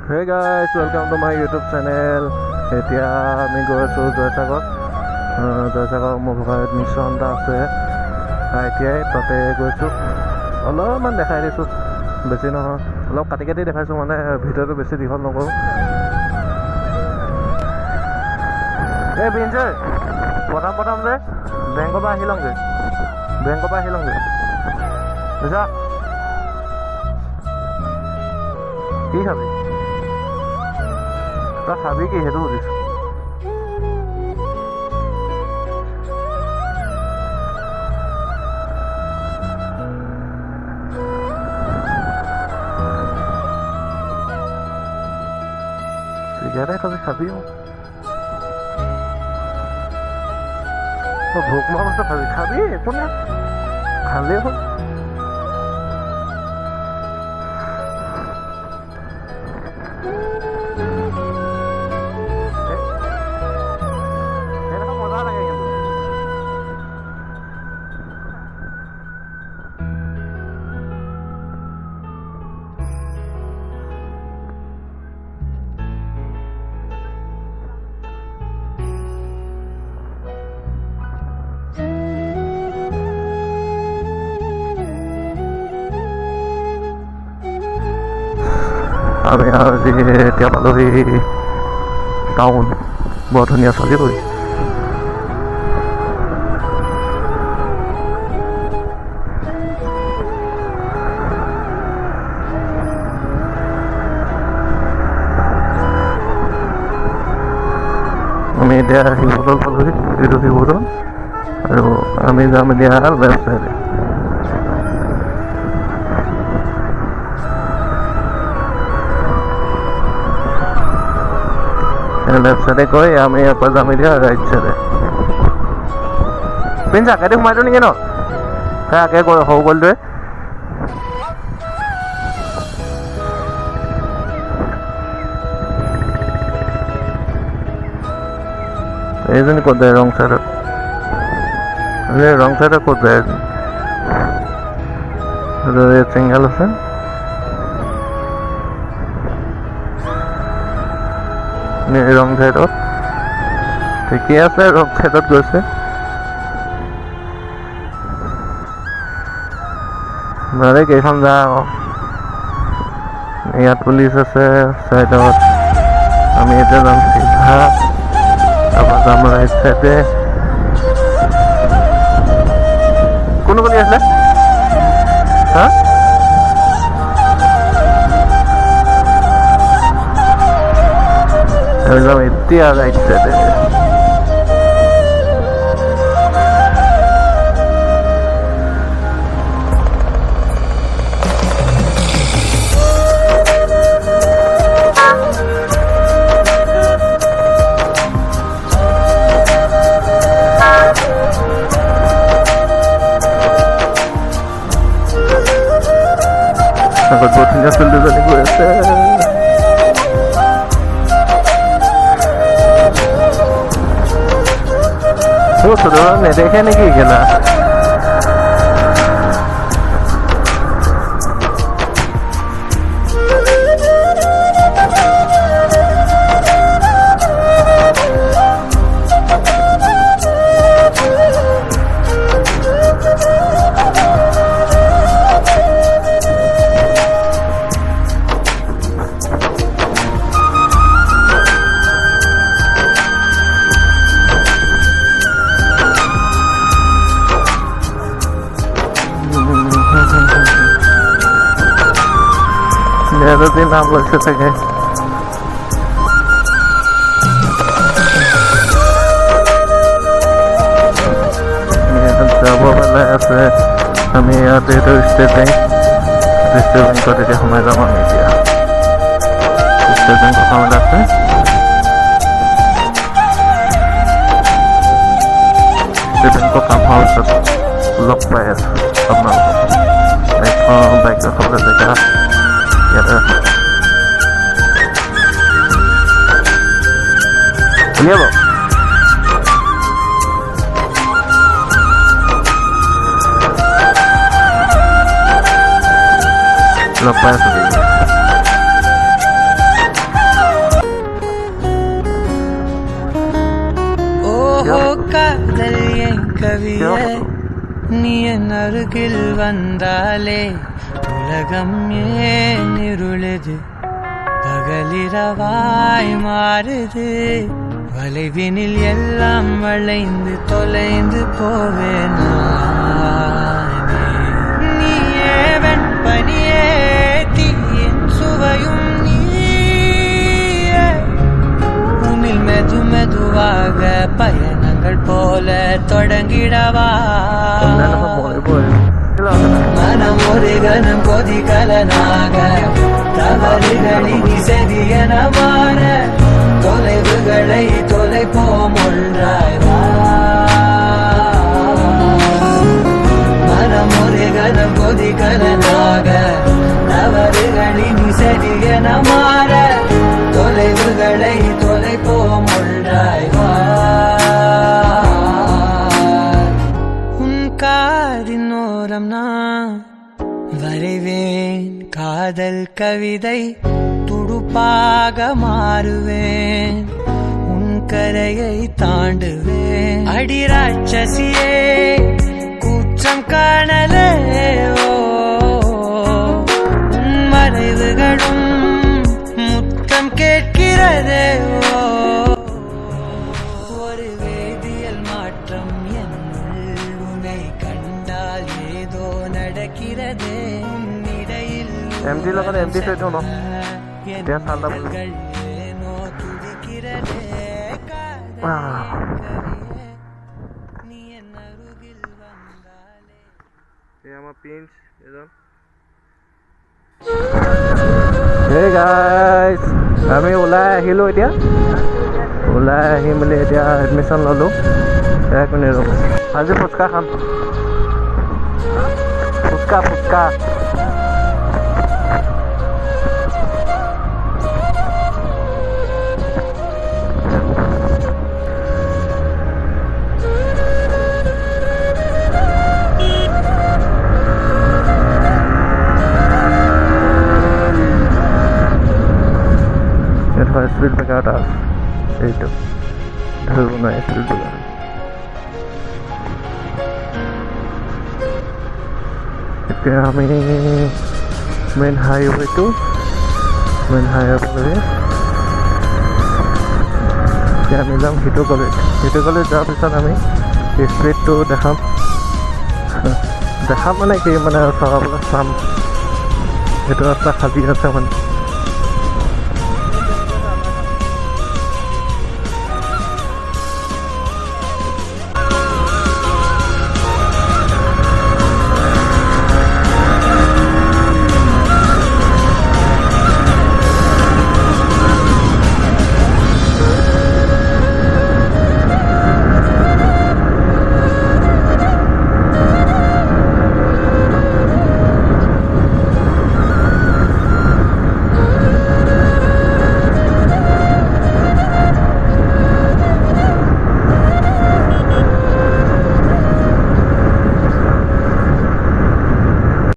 Hey guys, welcome to my YouTube channel. এতিয়া আমি গৈ আছোঁ জয়সাগৰ। জয়সাগৰ মোৰ ঘৰত মিছন এটা আছে। এতিয়াই তাতে গৈছোঁ। অলপমান দেখাই দিছোঁ, বেছি নহয়, অলপ কাটি কাটি দেখাইছোঁ, মানে ভিডিঅ'টো বেছি দীঘল নকৰোঁ। এই বিঞ্জয়, প্ৰথম যে বেংকৰ পৰা আহি লওঁগৈ, বুজা? কি খাবি? তই খাবি কি সেইটো সুধিছোঁ। চিগাৰেট খাবি ভোক মৰা বস্তু খাবি একো নাই, খালেই হ'ল। মজা লাগে কিন্তু আমি আজি এতিয়া পালোহি টাউন। বৰ ধুনীয়া চালি কৰি আমি এতিয়া শিৱদৌল পালোহি। এইটো শিৱদৌল আৰু আমি যাম এতিয়া লেফ্ট চাইডে। লেফ্ট চাইডে গৈ আমি আকৌ যাম এতিয়া ৰাইট চাইডে। পিঞ্জা কাটি সোমাই দিওঁ নেকি ন? আগে গৈ সৰু গ'লটোৱে এইজনী ক'ত যায়? ৰং চাইডত ক'ত যায়? চিংগল আছে। ৰং চাইডত ঠিকে আছে, ৰং চাইডত গৈছে। মানে কেইখন যা আকৌ ইয়াত পুলিচ আছে চাইডত। আমি এতিয়া যাম চিধা, তাৰপৰা যাম ৰাইট চাইডে। কোন গলি আছিলে? হা যাম এতিয়া ৰাইট চাইডে। বহুত ধুনীয়া ফিল্ড দুজনী গৈ আছে। নেদেখে নেকি খেলা? দিন নাম বলছে থাকে যাব পেলাই আছে। আমি ইয়াতে এইটো ষ্টেট বেংকত এতিয়া সোমাই যাম। আমি এতিয়া ষ্টেট বেংক কামত আছে। ষ্টেট বেংকৰ কাম হোৱাৰ পিছত লগ পাই আছো আপোনালোকক। বাইক ৰখাবলৈ জেগা ইয়াতে উলিয়াব। লগ পাই আছো। கவியே நீ என் அருகில் வந்தாலே உலகம் ஏன் இருளுது பகலிரவாய் மாறுது வளைவினில் எல்லாம் வளைந்து தொலைந்து போவேனா நீயே வெண்பனியே தீயின் சுவையும் நீயே உன்னில் மெது மெதுவாக பயணங்கள் போல தொடங்கிடவா மனம் ஒரு கணம் கொதிகலனாக தவறுகளின் செதியனமான தொலைவுகளை தொலைப்போம் ஒன்றாய் வா மனம் ஒரு கணம் கொதிகலனாக தவறுகளின் செதியனமான தொலைவுகளை தொலைப்போம் ஒன்றாய் வா உன் காதின் ஓரம் நான் வரைவேன் காதல் கவிதை துடுப்பாக மாறுவேன் உன் கரையை தாண்டுவேன் அடி ராட்சசியே கூச்சம் காணலே உன் மறைவுகளும் முத்தம் கேட்கிறதே ஒரு வேதியியல் மாற்றம் என்னுள் உன்னை கண்டால் ஏதோ நடக்கிறதே இடையில் MD लगा MD से जो ना क्या साला Hey guys, kami ulai hilo dia. Ulai himle dia admission lalu. Ek minute ruk. Aaj fuska kham. Fuska. Street berkata, itu, dulu naik street berkata. Itu kami main highway tu, ya milam Hito college jauh besar kami, street tu dah mana ke mana sahabat sam, itu rasa khali rasa mana.